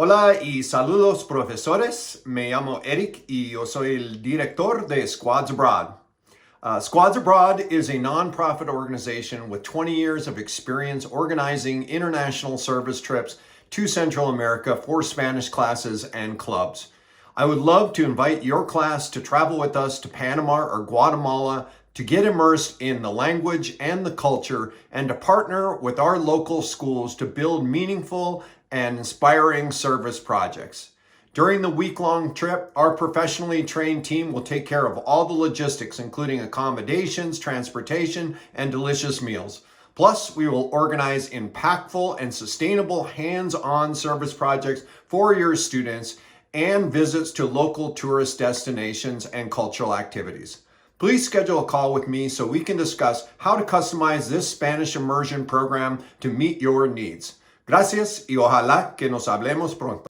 Hola y saludos profesores. Me llamo Eric y yo soy el director de Squads Abroad. Squads Abroad is a nonprofit organization with 20 years of experience organizing international service trips to Central America for Spanish classes and clubs. I would love to invite your class to travel with us to Panama or Guatemala to get immersed in the language and the culture and to partner with our local schools to build meaningful and inspiring service projects. During the week-long trip, our professionally trained team will take care of all the logistics, including accommodations, transportation, and delicious meals. Plus, we will organize impactful and sustainable hands-on service projects for your students and visits to local tourist destinations and cultural activities. Please schedule a call with me so we can discuss how to customize this Spanish immersion program to meet your needs. Gracias y ojalá que nos hablemos pronto.